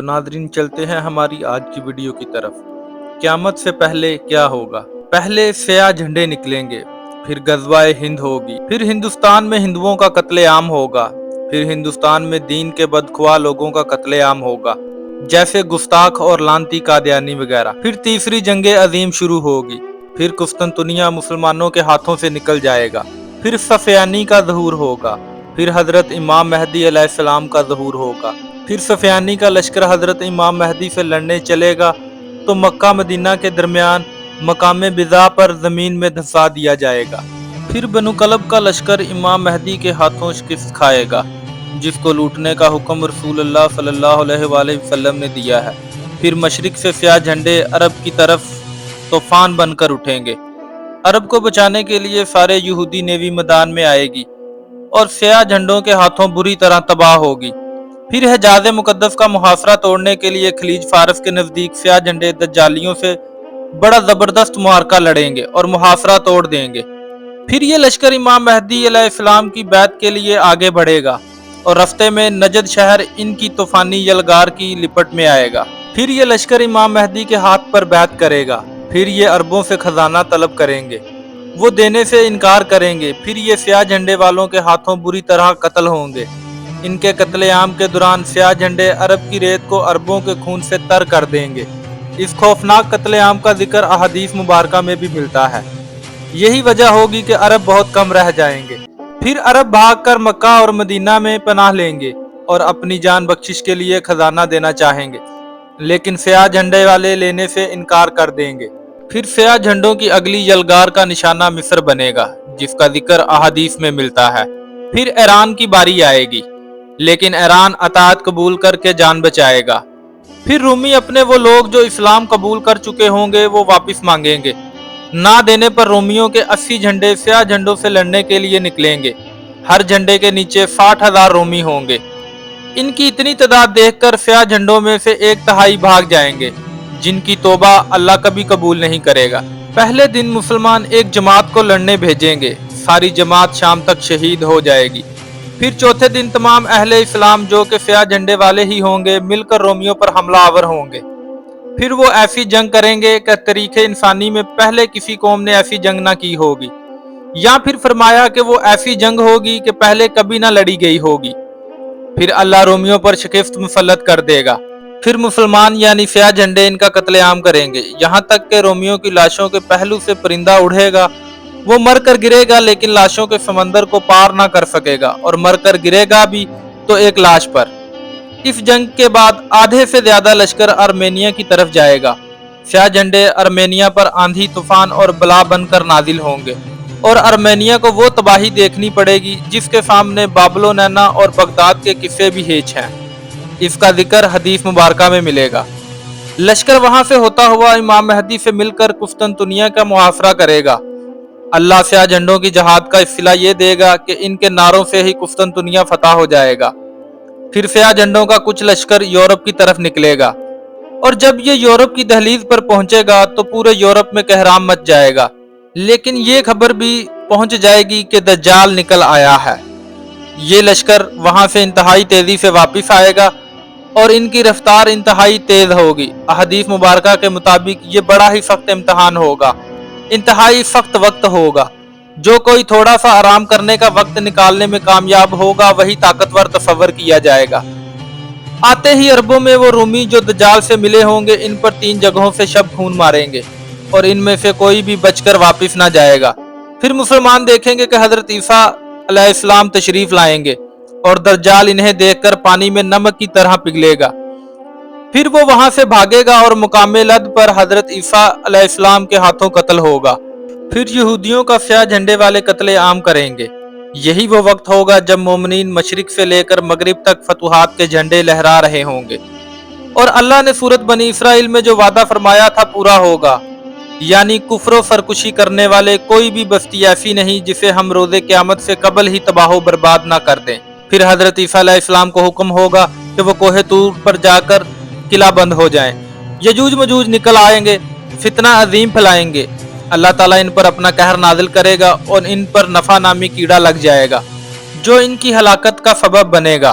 تو ناظرین چلتے ہیں ہماری آج کی ویڈیو کی طرف۔ قیامت سے پہلے کیا ہوگا؟ پہلے سیاہ جھنڈے نکلیں گے، پھر غزوہ ہند ہوگی، پھر ہندوستان میں ہندوؤں کا قتل عام ہوگا، پھر ہندوستان میں دین کے بدخواہ لوگوں کا قتل عام ہوگا جیسے گستاخ اور لانتی قادیانی وغیرہ، پھر تیسری جنگ عظیم شروع ہوگی، پھر قسطنطنیہ مسلمانوں کے ہاتھوں سے نکل جائے گا، پھر صفیانی کا ظہور ہوگا، پھر حضرت امام مہدی علیہ السلام کا ظہور ہوگا، پھر صفیانی کا لشکر حضرت امام مہدی سے لڑنے چلے گا تو مکہ مدینہ کے درمیان مقام بضاع پر زمین میں دھسا دیا جائے گا، پھر بنو کلب کا لشکر امام مہدی کے ہاتھوں شکست کھائے گا جس کو لوٹنے کا حکم رسول اللہ صلی اللہ علیہ وآلہ وسلم نے دیا ہے، پھر مشرق سے سیاہ جھنڈے عرب کی طرف طوفان بن کر اٹھیں گے، عرب کو بچانے کے لیے سارے یہودی نیوی میدان میں آئے گی اور سیاہ جھنڈوں کے ہاتھوں بری طرح تباہ ہوگی، پھر حجاز مقدس کا محاصرہ توڑنے کے لیے خلیج فارس کے نزدیک سیاہ جھنڈے دجالیوں سے بڑا زبردست معرکہ لڑیں گے اور محاصرہ توڑ دیں گے، پھر یہ لشکر امام مہدی علیہ السلام کی بیعت کے لیے آگے بڑھے گا اور رستے میں نجد شہر ان کی طوفانی یلغار کی لپٹ میں آئے گا، پھر یہ لشکر امام مہدی کے ہاتھ پر بیعت کرے گا، پھر یہ عربوں سے خزانہ طلب کریں گے، وہ دینے سے انکار کریں گے، پھر یہ سیاہ جھنڈے والوں کے ہاتھوں بری طرح قتل ہوں گے، ان کے قتل عام کے دوران سیاہ جھنڈے عرب کی ریت کو عربوں کے خون سے تر کر دیں گے۔ اس خوفناک قتل عام کا ذکر احادیث مبارکہ میں بھی ملتا ہے، یہی وجہ ہوگی کہ عرب بہت کم رہ جائیں گے، پھر عرب بھاگ کر مکہ اور مدینہ میں پناہ لیں گے اور اپنی جان بخشش کے لیے خزانہ دینا چاہیں گے، لیکن سیاہ جھنڈے والے لینے سے انکار کر دیں گے، پھر سیاہ جھنڈوں کی اگلی یلغار کا نشانہ مصر بنے گا جس کا ذکر احادیث میں ملتا ہے، پھر ایران کی باری آئے گی لیکن ایران اطاعت قبول کر کے جان بچائے گا، پھر رومی اپنے وہ لوگ جو اسلام قبول کر چکے ہوں گے وہ واپس مانگیں گے، نہ دینے پر رومیوں کے 80 جھنڈے سیاہ جھنڈوں سے لڑنے کے لیے نکلیں گے، ہر جھنڈے کے نیچے 60,000 رومی ہوں گے، ان کی اتنی تعداد دیکھ کر سیاہ جھنڈوں میں سے 1/3 بھاگ جائیں گے جن کی توبہ اللہ کبھی قبول نہیں کرے گا۔ پہلے دن مسلمان ایک جماعت کو لڑنے بھیجیں گے، ساری جماعت شام تک شہید ہو جائے گی، پھر چوتھے دن تمام اہل اسلام جو کہ سیاہ جھنڈے والے ہی ہوں گے مل کر رومیوں پر حملہ آور ہوں گے، پھر وہ ایسی جنگ کریں گے کہ تاریخ انسانی میں پہلے کسی قوم نے ایسی جنگ نہ کی ہوگی، یا پھر فرمایا کہ وہ ایسی جنگ ہوگی کہ پہلے کبھی نہ لڑی گئی ہوگی، پھر اللہ رومیوں پر شکست مسلط کر دے گا، پھر مسلمان یعنی سیاہ جھنڈے ان کا قتل عام کریں گے، یہاں تک کہ رومیوں کی لاشوں کے پہلو سے پرندہ اڑے گا، وہ مر کر گرے گا لیکن لاشوں کے سمندر کو پار نہ کر سکے گا، اور مر کر گرے گا بھی تو ایک لاش پر۔ اس جنگ کے بعد آدھے سے زیادہ لشکر ارمینیا کی طرف جائے گا، سیاہ جھنڈے ارمینیا پر آندھی طوفان اور بلا بن کر نازل ہوں گے اور ارمینیا کو وہ تباہی دیکھنی پڑے گی جس کے سامنے بابل و نینا اور بغداد کے قصے بھی ہیچ ہیں، اس کا ذکر حدیث مبارکہ میں ملے گا۔ لشکر وہاں سے ہوتا ہوا امام مہدی سے مل کر قسطنطنیہ کا محاصرہ کرے گا، اللہ سیاہ جھنڈوں کی جہاد کا اصطلاح یہ دے گا کہ ان کے نعروں سے ہی قسطنطنیہ فتح ہو جائے گا، پھر سیاہ جھنڈوں کا کچھ لشکر یورپ کی طرف نکلے گا، اور جب یہ یورپ کی دہلیز پر پہنچے گا تو پورے یورپ میں کہرام مچ جائے گا، لیکن یہ خبر بھی پہنچ جائے گی کہ دجال نکل آیا ہے، یہ لشکر وہاں سے انتہائی تیزی سے واپس آئے گا اور ان کی رفتار انتہائی تیز ہوگی، احادیث مبارکہ کے مطابق یہ بڑا ہی سخت امتحان ہوگا، انتہائی سخت وقت ہوگا، جو کوئی تھوڑا سا آرام کرنے کا وقت نکالنے میں کامیاب ہوگا وہی طاقتور تصور کیا جائے گا۔ آتے ہی عربوں میں وہ رومی جو دجال سے ملے ہوں گے ان پر 3 جگہوں سے شب خون ماریں گے اور ان میں سے کوئی بھی بچ کر واپس نہ جائے گا، پھر مسلمان دیکھیں گے کہ حضرت عیسیٰ علیہ السلام تشریف لائیں گے اور دجال انہیں دیکھ کر پانی میں نمک کی طرح پگھلے گا، پھر وہ وہاں سے بھاگے گا اور مقام لد پر حضرت عیسیٰ علیہ السلام کے ہاتھوں قتل ہوگا، پھر یہودیوں کا سیاہ جھنڈے والے قتل عام کریں گے، یہی وہ وقت ہوگا جب مومنین مشرق سے لے کر مغرب تک فتوحات کے جھنڈے لہرا رہے ہوں گے اور اللہ نے سورۃ بنی اسرائیل میں جو وعدہ فرمایا تھا پورا ہوگا، یعنی کفر و سرکشی کرنے والے کوئی بھی بستی ایسی نہیں جسے ہم روز قیامت سے قبل ہی تباہ و برباد نہ کر دیں، پھر حضرت عیسیٰ علیہ السلام کو حکم ہوگا کہ وہ کوہ طور پر جا کر قلعہ بند ہو جائیں، یجوج مجوج نکل آئیں گے، فتنہ عظیم پھیلائیں گے، اللہ تعالیٰ ان پر اپنا قہر نازل کرے گا اور ان پر نفع نامی کیڑا لگ جائے گا جو ان کی ہلاکت کا سبب بنے گا،